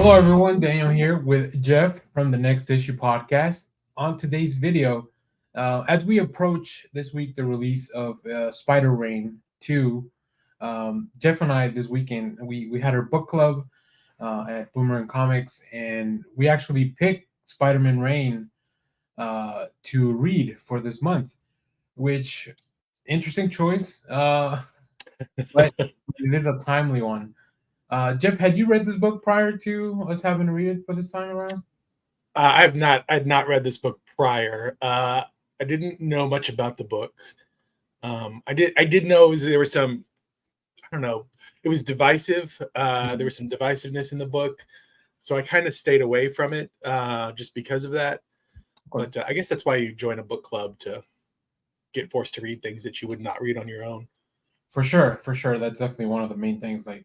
Hello, everyone. Daniel here with Jeff from the Next Issue podcast. On today's video, as we approach this week the release of Spider Rain 2, Jeff and I this weekend we had our book club at Boomerang Comics, and we actually picked Spider Man Rain to read for this month. Which interesting choice, but it is a timely one. Jeff, had you read this book prior to us having to read it for this time around? I'd not read this book prior. I didn't know much about the book. I did know there was some, I don't know, it was divisive. There Mhm. was some divisiveness in the book, so I kind of stayed away from it just because of that. Okay. But I guess that's why you join a book club, to get forced to read things that you would not read on your own. For sure, for sure. That's definitely one of the main things. Like,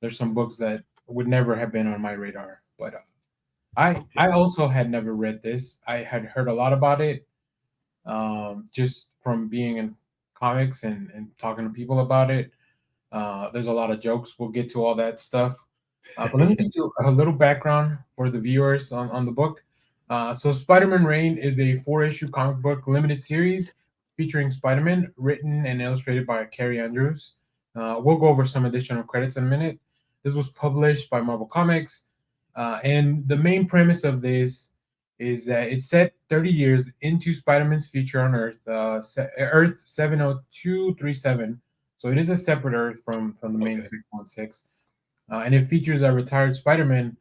there's some books that would never have been on my radar, but I Yeah. also had never read this. I had heard a lot about it, just from being in comics and talking to people about it. There's a lot of jokes. We'll get to all that stuff. But let me give you a little background for the viewers on the book. So, Spider Man Reign is a four-issue comic book limited series featuring Spider Man, written and illustrated by Kaare Andrews. We'll go over some additional credits in a minute. This was published by Marvel Comics. And the main premise of this is that it's set 30 years into Spider Man's future on Earth, Earth 70237. So it is a separate Earth from the main Okay. 616, and it features a retired Spider-Man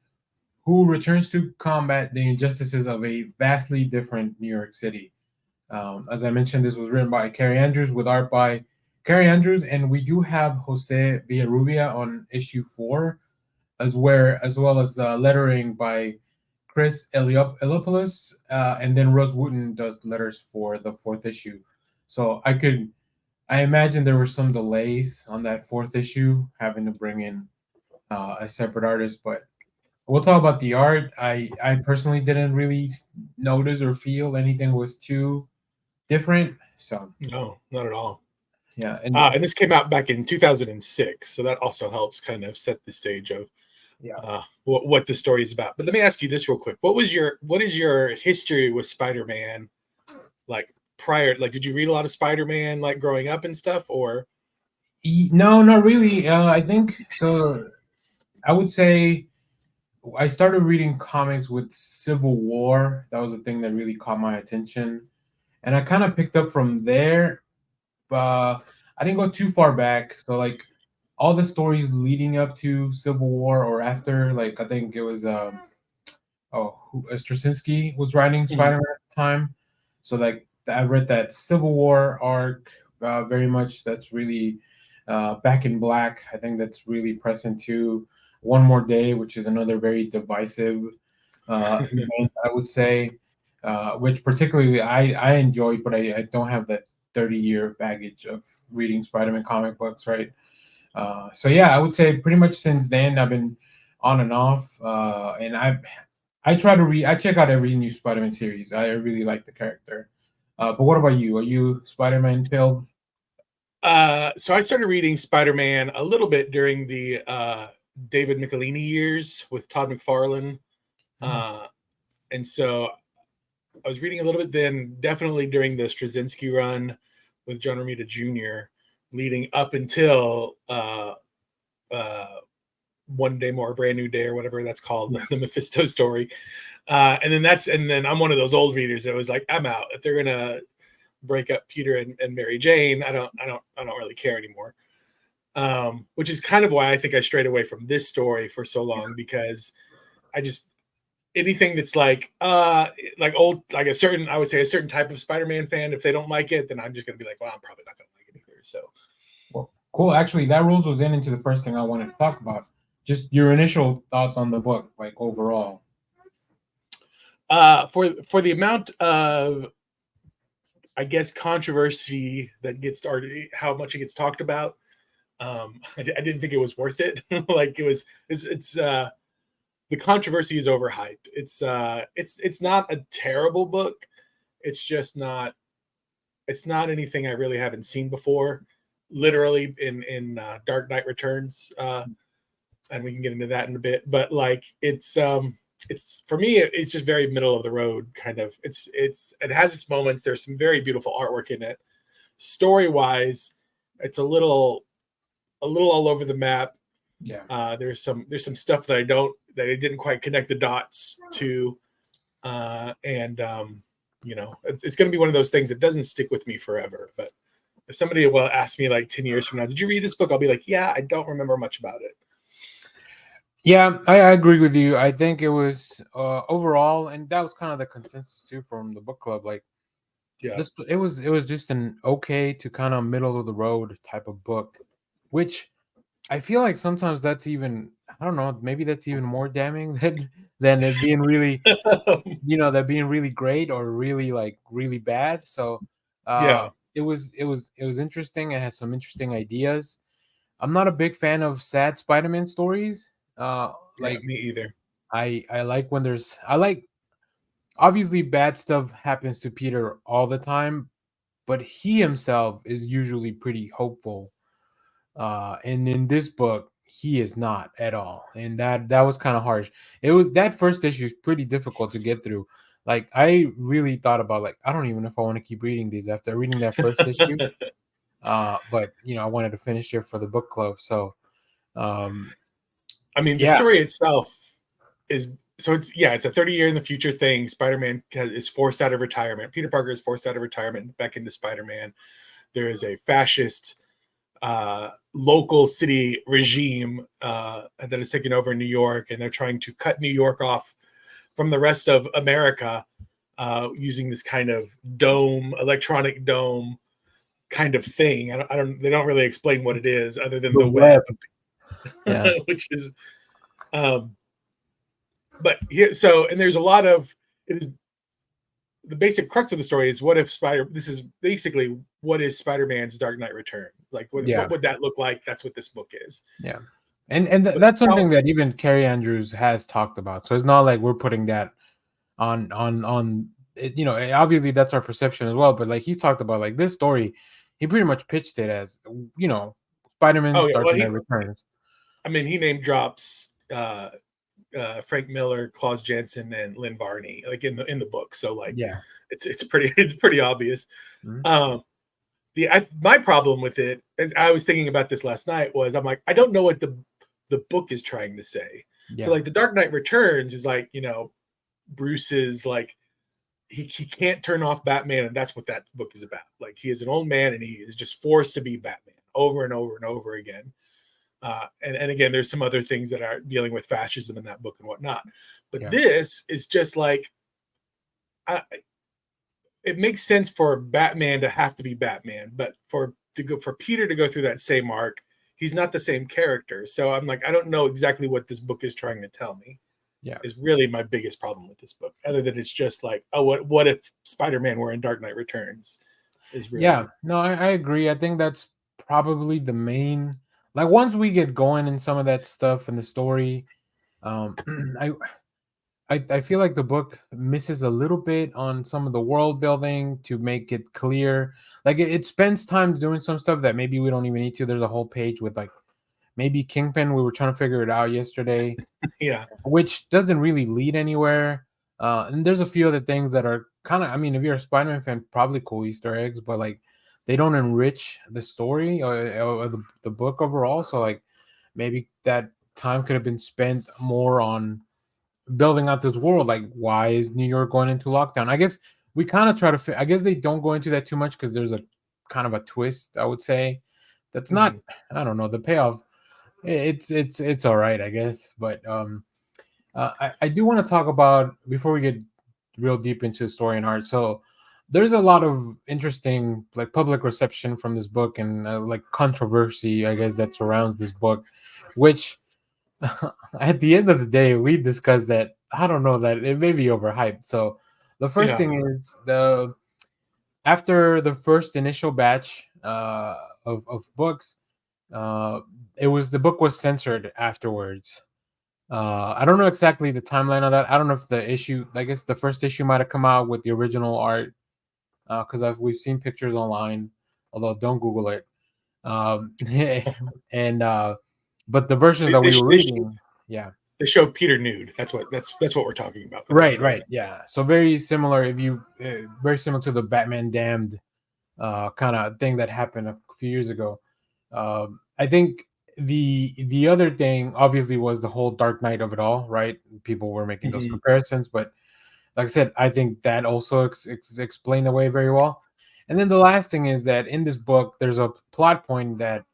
who returns to combat the injustices of a vastly different New York City. As I mentioned, this was written by Kaare Andrews with art by Kaare Andrews, and we do have Jose Villarrubia on issue 4, as well as lettering by Chris Eliopoulos, and then Rose Wooton does letters for the fourth issue. So I imagine there were some delays on that fourth issue, having to bring in a separate artist. But we'll talk about the art. I personally didn't really notice or feel anything was too different. So No, not at all. yeah, And this came out back in 2006, so that also helps kind of set the stage of yeah. what the story is about. But let me ask you this real quick: what is your history with Spider-Man? Like prior, like did you read a lot of Spider-Man like growing up and stuff, or No, not really. I think so. I would say I started reading comics with Civil War. That was the thing that really caught my attention, and I kind of picked up from there. I didn't go too far back. So like all the stories leading up to Civil War or after, like I think it was Straczynski was writing Mhm. Spider-Man at the time. So like I read that Civil War arc very much. That's really Back in Black. I think that's really present too. One More Day, which is another very divisive event, I would say, which particularly I enjoyed, but I don't have that 30-year baggage of reading Spider-Man comic books, right? So yeah, I would say pretty much since then I've been on and off, and I try to read. I check out every new Spider-Man series. I really like the character. But what about you? Are you Spider-Man filled? so I started reading Spider-Man a little bit during the David Michelini years with Todd McFarlane, Mm, uh, and so I was reading a little bit then, definitely during the Straczynski run with John Romita Jr., leading up until uh, One Day More, a Brand New Day, or whatever that's called, yeah. the Mephisto story. And then I'm one of those old readers that was like, I'm out. If they're gonna break up Peter and Mary Jane, I don't really care anymore. Which is kind of why I think I strayed away from this story for so long, because I just, anything that's like old, like a certain, I would say a certain type of Spider-Man fan, if they don't like it, then I'm just gonna be like, well, I'm probably not gonna like it either. So Well, cool. Actually, that rolls us into the first thing I wanted to talk about. Just your initial thoughts on the book, like overall. for the amount of, I guess, controversy that gets started, how much it gets talked about, I didn't think it was worth it. Like it's the controversy is overhyped. It's not a terrible book. It's just not, it's not anything I really haven't seen before. Literally in Dark Knight Returns, and we can get into that in a bit. But like it's for me, it's just very middle of the road kind of. It has its moments. There's some very beautiful artwork in it. Story wise, it's a little all over the map. Yeah. There's some stuff that I didn't quite connect the dots to, and it's going to be one of those things that doesn't stick with me forever. But if somebody will ask me like 10 years from now, did you read this book? I'll be like, yeah, I don't remember much about it. Yeah, I agree with you. I think it was overall, and that was kind of the consensus too from the book club. Like Yeah. this, it was just an okay to kind of middle of the road type of book, which I feel like sometimes that's even, I don't know, maybe that's even more damning than it being really, that being really great or really like really bad. So Yeah. it was interesting. It had some interesting ideas. I'm not a big fan of sad Spider-Man stories. Yeah. Like Me either. I like when I like, obviously bad stuff happens to Peter all the time, but he himself is usually pretty hopeful. And in this book, he is not at all, and that was kind of harsh. It was that first issue is pretty difficult to get through. Like I really thought about, like, I don't even know if I want to keep reading these after reading that first issue. But I wanted to finish it for the book club, so um, I mean, the yeah, story itself is so it's a 30-year in the future thing. Spider-Man is forced out of retirement. Peter Parker is forced out of retirement back into Spider-Man. There is a fascist local city regime that is taking over in New York, and they're trying to cut New York off from the rest of America using this kind of electronic dome kind of thing. They don't really explain what it is other than the the web, web. Yeah, which is, um, but here, so, and there's a lot of, it is the basic crux of the story is this is basically what is Spider-Man's Dark Knight Return? Like yeah, what would that look like? That's what this book is. yeah. And But that's something that even Carrie Andrews has talked about. So it's not like we're putting that on it, obviously that's our perception as well, but like he's talked about, like, this story, he pretty much pitched it as, oh Spider-Man's yeah, Dark well Knight Returns. I mean he name drops Frank Miller, Klaus Janson, and Lynn Varney like in the book. So like Yeah. it's pretty it's pretty obvious. Mhm. Um, my problem with it, as I was thinking about this last night, was I'm like I don't know what the book is trying to say. So Yeah. like the Dark Knight Returns is like Bruce's like he can't turn off Batman, and that's what that book is about. Like he is an old man, and he is just forced to be Batman over and over and over again. And again, there's some other things that are dealing with fascism in that book and whatnot. But Yeah. this is just like I, it makes sense for Batman to have to be Batman, but for Peter to go through that same arc, he's not the same character. So I'm like, I don't know exactly what this book is trying to tell me. Yeah. Is really my biggest problem with this book, other than it's just like, oh, what if Spider-Man were in Dark Knight Returns? Is Yeah. really No, I agree. I think that's probably the main, like, once we get going in some of that stuff in the story, um I I feel like the book misses a little bit on some of the world building to make it clear. Like it spends time doing some stuff that maybe we don't even need to. There's a whole page with, like, maybe Kingpin. We were trying to figure it out yesterday, yeah, which doesn't really lead anywhere. And there's a few other things that are kind of, I mean, if you're a Spider-Man fan, probably cool Easter eggs, but like they don't enrich the story or the book overall. So like maybe that time could have been spent more on building out this world. Like, why is New York going into lockdown? I guess we kind of try to I guess they don't go into that too much because there's a kind of a twist, I would say, that's not, mm-hmm. I don't know, the payoff, it's all right, I guess. But I do want to talk about, before we get real deep into the story and art. So there's a lot of interesting, like, public reception from this book, and like controversy, I guess, that surrounds this book, which at the end of the day, we discussed that, I don't know, that it may be overhyped. So the first Yeah, thing is, after the first initial batch of books, uh, the book was censored afterwards. I don't know exactly the timeline of that. I don't know if the issue, I guess the first issue might have come out with the original art, because we've seen pictures online, although don't Google it. Um, and But the versions They, that they, we sh- were they, sh- reading, yeah. they show Peter nude. That's what we're talking about. For those who Right, don't right, know. yeah. So very similar. If you very similar to the Batman Damned kind of thing that happened a few years ago. I think the other thing obviously was the whole Dark Knight of it all, right? People were making those Mhm. comparisons, but like I said, I think that also explained away very well. And then the last thing is that in this book, there's a plot point that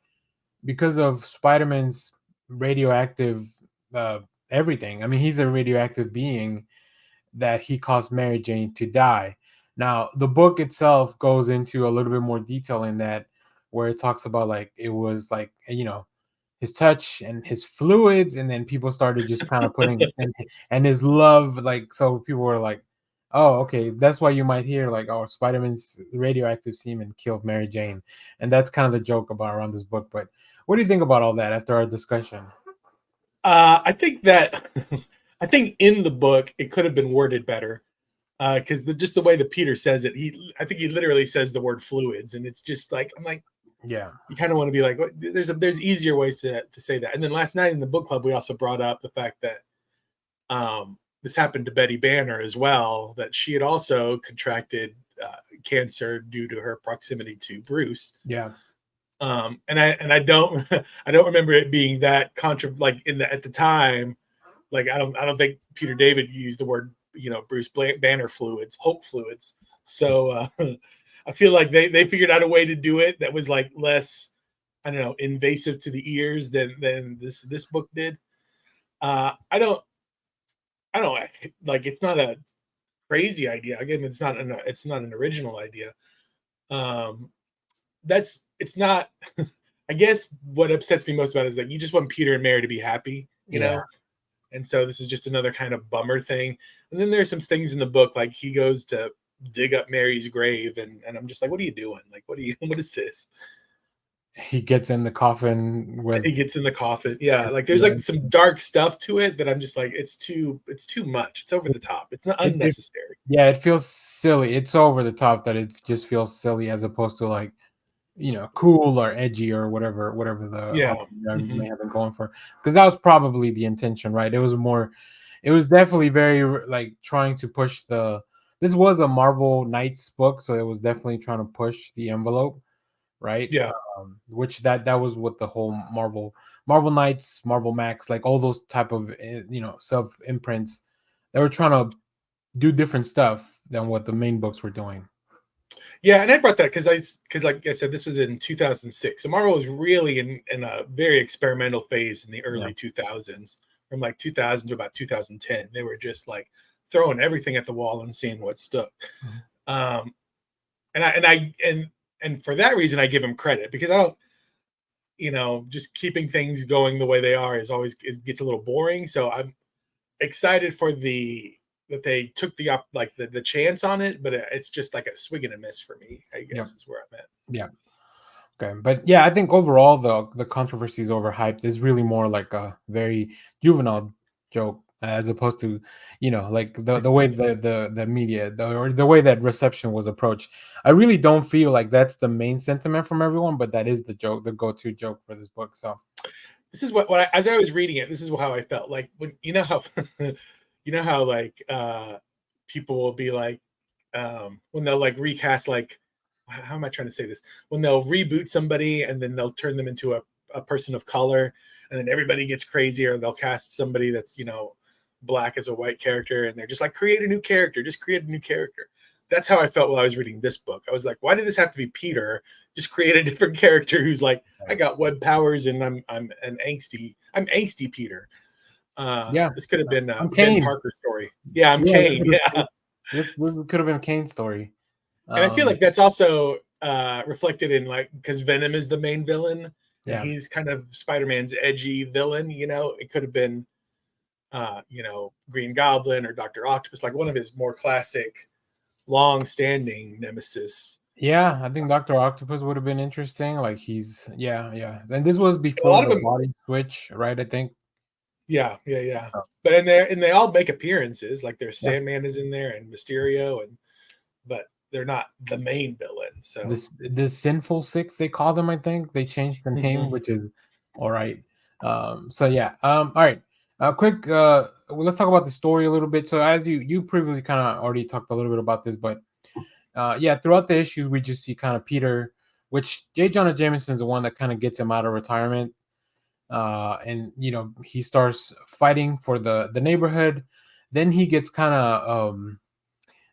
because of Spider-Man's radioactive uh, everything. I mean, he's a radioactive being that he caused Mary Jane to die. Now, the book itself goes into a little bit more detail in that, where it talks about like it was like his touch and his fluids, and then people started just kind of putting and his love, like so people were like, oh, okay, that's why you might hear like, oh, Spider-Man's radioactive semen killed Mary Jane, and that's kind of the joke about around this book. But what do you think about all that after our discussion? I think that I think in the book it could have been worded better because just the way that Peter says it, I think he literally says the word fluids, and it's just like I'm like Yeah, you kind of want to be like there's easier ways to say that. And then last night in the book club, we also brought up the fact that this happened to Betty Banner as well, that she had also cancer due to her proximity to Bruce. yeah, And I don't I don't remember it being that like in the at the time. Like I don't think Peter David used the word Bruce Banner fluids, Hulk fluids. So I feel like they figured out a way to do it that was like less, I don't know, invasive to the ears than this book did. I don't like, it's not a crazy idea. Again, it's not an original idea. Um, that's it's not. I guess what upsets me most about it is like you just want Peter and Mary to be happy, yeah. and so this is just another kind of bummer thing. And then there's some things in the book, like he goes to dig up Mary's grave, and I'm just like, what are you doing? Like, what is this? He gets in the coffin with He gets in the coffin. Yeah, like there's yeah. like some dark stuff to it that I'm just like, it's too much. It's over the top. It's not It unnecessary. yeah, it feels silly. It's so over the top that it just feels silly as opposed to like, cool or edgy or whatever the Yeah. author Hmm. may have been going for. Because that was probably the intention, right? It was definitely very like trying to push the. This was a Marvel Knights book, so it was definitely trying to push the envelope, right? Yeah. Which that was what the whole Marvel Knights, Marvel Max, like all those type of sub imprints. They were trying to do different stuff than what the main books were doing. Yeah, and I brought that because like I said, this was in 2006. So Marvel was really in a very experimental phase in the Yeah. early 2000s, from like 2000 to about 2010. They were just like throwing everything at the wall and seeing what stuck. Mhm. Um, and for that reason, I give them credit, because I don't, just keeping things going the way they are it gets a little boring. So I'm excited for that they took the chance on it, but it's just like a swing and a miss for me, I Yep. guess, is where I'm at. Yeah. Okay. But yeah, I think overall the controversy is overhyped. Is really more like a very juvenile joke as opposed to, like the way the media or the way that reception was approached. I really don't feel like that's the main sentiment from everyone, but that is the joke, the go-to joke for this book. So This is as I was reading it, this is how I felt. Like, when how like people will be like, when they'll like recast, like, how am I trying to say this? When they'll reboot somebody and then they'll turn them into a person of color, and then everybody gets crazy, or they'll cast somebody that's black as a white character, and they're just like, create a new character, just create a new character. That's how I felt while I was reading this book. I was like, why did this have to be Peter? Just create a different character who's like, I got web powers, and I'm angsty Peter. yeah, This could have been I'm Ben Kane. Parker's story. Yeah, I'm Yeah, Kane. Yeah, this could have been a Kane story. and I feel Um, like that's also reflected in, like, because Venom is the main villain, and yeah. he's kind of Spider-Man's edgy villain. It could have been Green Goblin or Doctor Octopus, like one of his more classic, long-standing nemesis. Yeah, I think Doctor Octopus would have been interesting. Like he's yeah, yeah. And this was A before lot of the them. body switch, right? I think. Yeah, yeah, yeah. Oh, But and they all make appearances. Like, there's yeah. Sandman is in there, and Mysterio, but they're not the main villain. So This Sinful Six, they call them, I think. They changed the name, mhm. which is all right. So yeah. All right. Quick. Well, let's talk about the story a little bit. So as you previously kind of already talked a little bit about this, but yeah, throughout the issues we just see kind of Peter, which J. Jonah Jameson is the one that kind of gets him out of retirement. And he starts fighting for the neighborhood. Then he gets kind of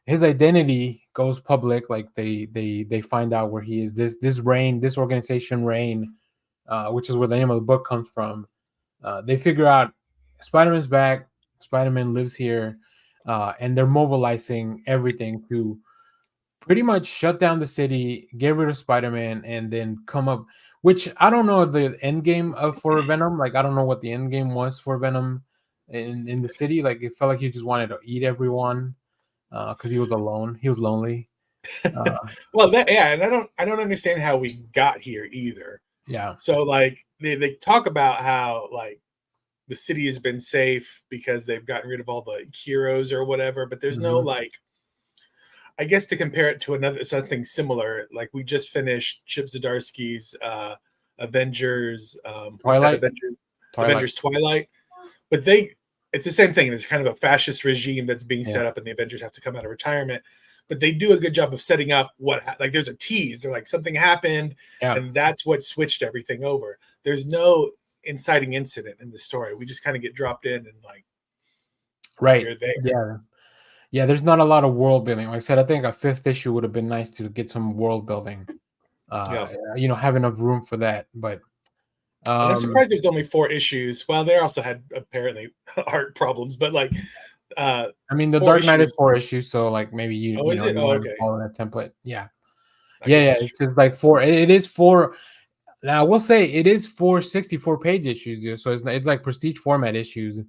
his identity goes public. Like they find out where he is. This organization Rain, which is where the name of the book comes from. They figure out Spider-Man's back. Spider-Man lives here, and they're mobilizing everything to pretty much shut down the city, get rid of Spider-Man, and then come up. Which I don't know the end game of for Venom. Like I don't know what the end game was for Venom in the city. Like it felt like he just wanted to eat everyone because he was alone. He was lonely. Uh, Well, that yeah, and I don't understand how we got here either. yeah. So like they talk about how like the city has been safe because they've gotten rid of all the heroes or whatever, but there's no Mhm. like I guess to compare it to another something similar, like we just finished Chip Zdarsky's Avengers, what's that Twilight. Avengers Twilight, but it's the same thing. It's kind of a fascist regime that's being Yeah. set up, and the Avengers have to come out of retirement. But they do a good job of setting up like there's a tease. They're like something happened, Yeah. and that's what switched everything over. There's no inciting incident in the story. We just kind of get dropped in and like Right. you're there. Yeah. Yeah. There's not a lot of world building. Like I said, I think a fifth issue would have been nice to get some world building. Yeah. Have enough room for that. But And I'm um, surprised there's only 4 issues. Well, they also had apparently art problems, but like I mean, the four Dark Knight is issues. 4 issues, so like maybe you Oh, you is know it? you Oh, want to okay. follow that template. Yeah. I Yeah. guess Yeah. that's It's true. just like four. It is four. Now I will say it is 4 64-page issues, dude, so it's like prestige format issues.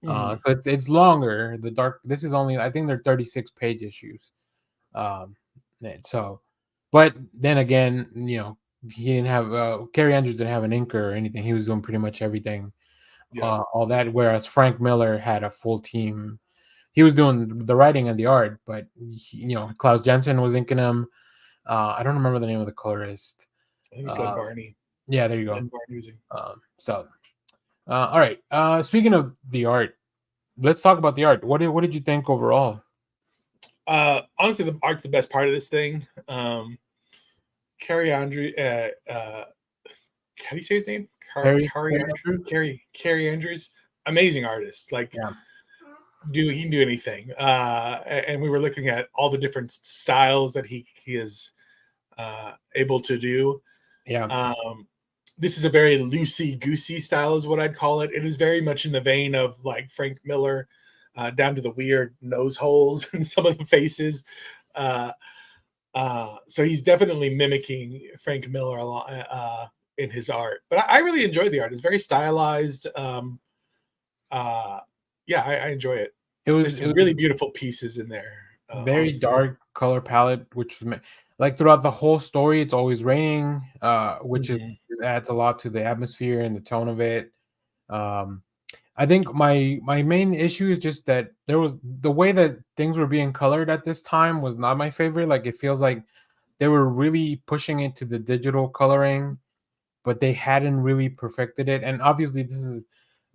Mm, So it's longer. The dark. This is only I think they're 36-page issues. Um, so, but then again, he didn't have Carrie Andrews didn't have an inker or anything. He was doing pretty much everything, yeah. all that. Whereas Frank Miller had a full team. He was doing the writing and the art, but Klaus Jensen was inking him. I don't remember the name of the colorist. I think it's Len Uh, Varney. yeah, there you go. Len Varney. So, all right. Speaking of the art, let's talk about the art. What did you think overall? Honestly, the art's the best part of this thing. Carrie Andrews, how do you say his name? Harry Andrews? Carrie Andrews, amazing artist. Like, Yeah, he can do anything. And we were looking at all the different styles that he is able to do. yeah, This is a very loosey goosey style, is what I'd call it. It is very much in the vein of like Frank Miller, down to the weird nose holes in some of the faces. Uh, so he's definitely mimicking Frank Miller a lot in his art. But I really enjoy the art. It's very stylized. Uh, yeah, I enjoy it. it was There's it some was really beautiful pieces in there. very Honestly. dark color palette, which like throughout the whole story, it's always raining, which is Mhm. it adds a lot to the atmosphere and the tone of it. Um, I think my main issue is just that there was the way that things were being colored at this time was not my favorite. Like it feels like they were really pushing into the digital coloring, but they hadn't really perfected it. And obviously,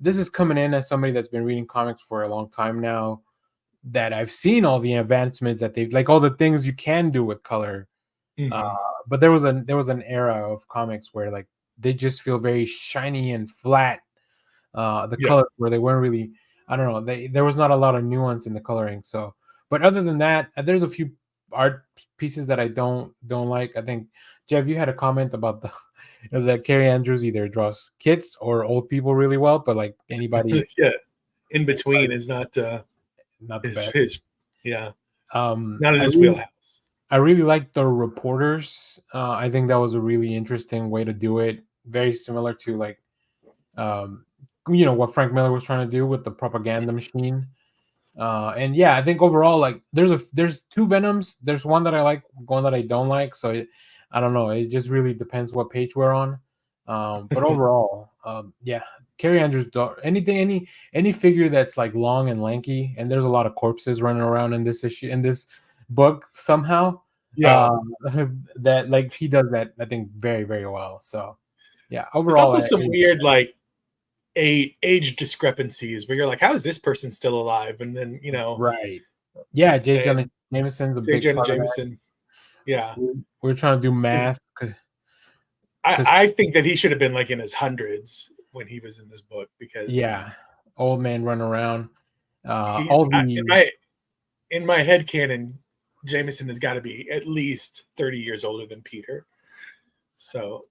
this is coming in as somebody that's been reading comics for a long time now. That I've seen all the advancements that they've like all the things you can do with color. Uh, Mhm. but there was an era of comics where like they just feel very shiny and flat. The Yeah. colors where they weren't really, I don't know, there was not a lot of nuance in the coloring. So, but other than that, there's a few art pieces that I don't like. I think Jeff, you had a comment about the that Carrie Andrews either draws kids or old people really well, but like anybody, Yeah. In between is not not the his best. his yeah, Um, not in I his really wheelhouse. I really like the reporters. I think that was a really interesting way to do it. Very similar to like um, what Frank Miller was trying to do with the propaganda machine. And yeah, I think overall, like there's two Venoms. There's one that I like, one that I don't like. So I don't know. It just really depends what page we're on. But overall, yeah, Carrie Andrews, any figure that's like long and lanky, and there's a lot of corpses running around in this issue in this book somehow. Yeah. Um, that like he does that I think very very well. So yeah, There's overall, also some weird like age discrepancies where you're like, how is this person still alive? And then Right. Yeah, and Jameson's a J. big Jonah part of that. Jameson, yeah, We're trying to do because math because I think that he should have been like in his hundreds when he was in this book because yeah, old man run around. he's All the in my head canon, Jameson has got to be at least 30 years older than Peter. So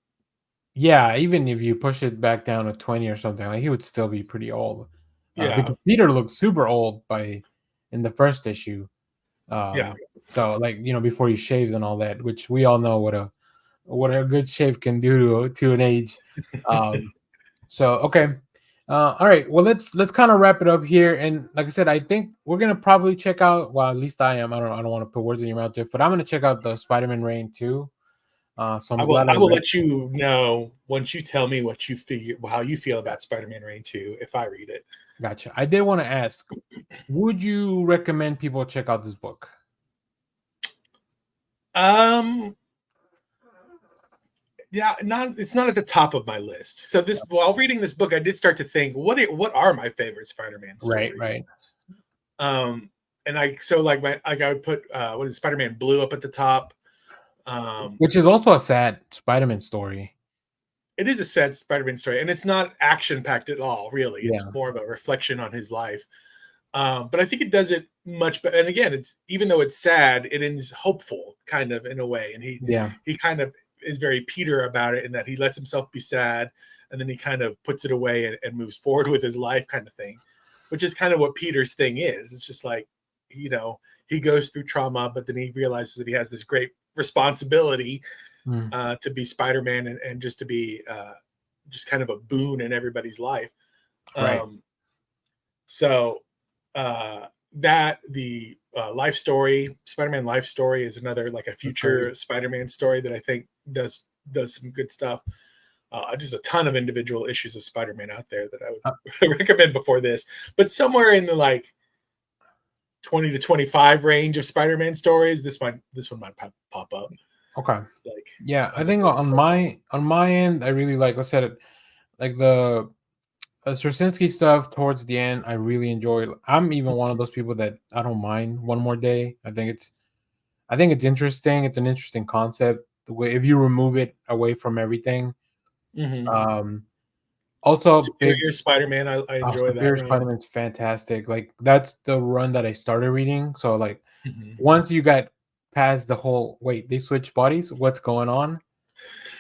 Yeah, even if you push it back down to 20 or something, like he would still be pretty old. yeah, Because Peter looked super old in the first issue. yeah. So like before he shaves and all that, which we all know what a good shave can do to an age. Um, so okay, all right. Well, let's kind of wrap it up here. And like I said, I think we're gonna probably check out. Well, at least I am. I don't want to put words in your mouth, Jeff, but I'm gonna check out the Spider-Man Reign too. So I'm glad I I will read. let you know once you tell me what you figure, how you feel about Spider-Man Reign 2 if I read it. Gotcha. I did want to ask, would you recommend people check out this book? Um, yeah, it's not at the top of my list. So this while reading this book, I did start to think, what are my favorite Spider-Man Right, stories? right. Um, and I would put what is Spider-Man Blue up at the top. Which is also a sad Spider-Man story. It is a sad Spider-Man story, and it's not action-packed at all, really. It's Yeah. more of a reflection on his life. But I think it does it much better. And again, it's even though it's sad, it ends hopeful, kind of in a way. And Yeah. he kind of is very Peter about it in that he lets himself be sad, and then he kind of puts it away and moves forward with his life, kind of thing. Which is kind of what Peter's thing is. It's just like he goes through trauma, but then he realizes that he has this great responsibility Mm, to be Spider-Man and just to be just kind of a boon in everybody's life. right. Um, so that the life story, Spider-Man life story, is another like a That's great. future Spider-Man story that I think does some good stuff. Just a ton of individual issues of Spider-Man out there that I Uh, would recommend before this, but somewhere in the like 20 to 25 range of Spider-Man stories, this one might pop up okay. like Yeah, I on the think list. on my end, I really like I said it like the Straczynski stuff towards the end. I really enjoy. I'm even one of those people that I don't mind one more day. I think it's interesting. It's an interesting concept. The way if you remove it away from everything. Mm-hmm. Um, also big Superior Spider-Man, I enjoy that Superior run. Spider-Man's fantastic. Like that's the run that I started reading. So like Mm-hmm. once you got past the whole wait, they switched bodies, what's going on?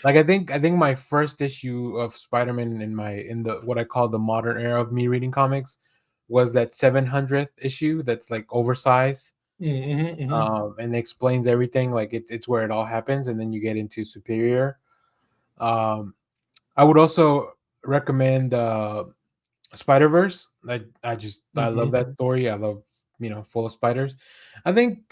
Like I think my first issue of Spider-Man in the what I call the modern era of me reading comics was that 700th issue that's like oversized. Mm-hmm, mm-hmm. And explains everything like it's where it all happens and then you get into Superior. Um, I would also recommend Spider-Verse. I love Mm-hmm. that story. I love full of spiders. I think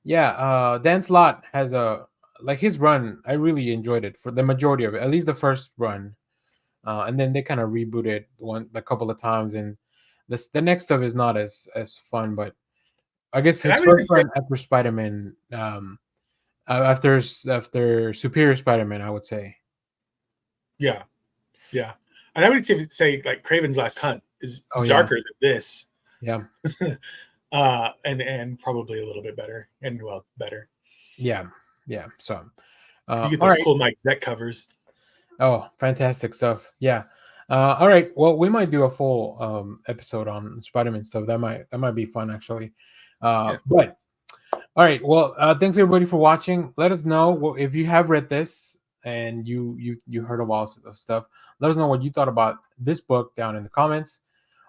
yeah, Dan Slott has a like his run. I really enjoyed it for the majority of it, at least the first run. And then they kind of rebooted a couple of times, and the next stuff is not as fun. But I guess And I his would even first say, run after Spider-Man, after Superior Spider-Man, I would say. yeah, yeah. And I would say like Craven's Last Hunt is Oh yeah, darker than this, yeah, and probably a little bit better, and well, better. yeah, yeah. So, You get all those right. cool Mike Zeck covers. Oh, fantastic stuff. Yeah. All right. Well, we might do a full episode on Spider-Man stuff. That might be fun actually. Yeah. But all right. Well, thanks everybody for watching. Let us know if you have read this and you heard of all this stuff. Let us know what you thought about this book down in the comments.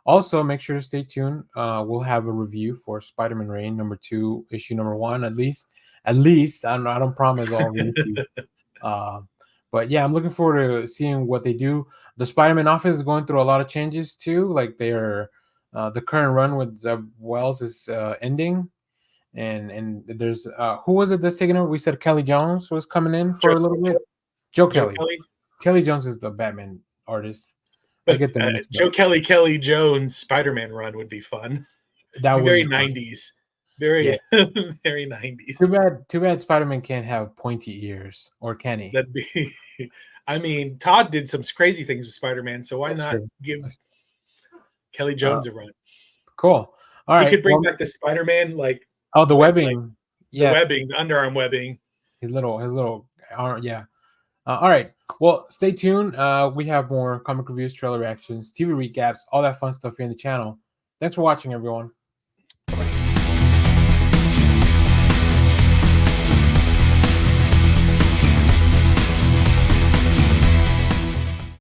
Also, make sure to stay tuned. We'll have a review for Spider-Man Reign #2, issue #1 at least. At least I don't promise all the issues. Uh, but yeah, I'm looking forward to seeing what they do. The Spider-Man office is going through a lot of changes too. Like they're the current run with Zeb Wells is ending, and there's who was it that's taking over? We said Kelly Jones was coming in Joe, for a little bit. Joe Joe Kelly. Kelly, Kelly Jones is the Batman artist. I but get them mixed up. Joe Kelly Jones Spider-Man run would be fun. That Be would very be fun. 90s, Yeah. very very 90s. Too bad. Too bad Spider-Man can't have pointy ears, or can he? That'd be. I mean, Todd did some crazy things with Spider-Man, so why That's not true. give That's- Kelly Uh, Jones a run? cool. All He right. could bring back the Spider-Man, like oh, the like webbing. the Yeah, webbing, the underarm webbing. his little arm. Yeah. All right. Well, stay tuned. We have more comic reviews, trailer reactions, TV recaps, all that fun stuff here in the channel. Thanks for watching, everyone.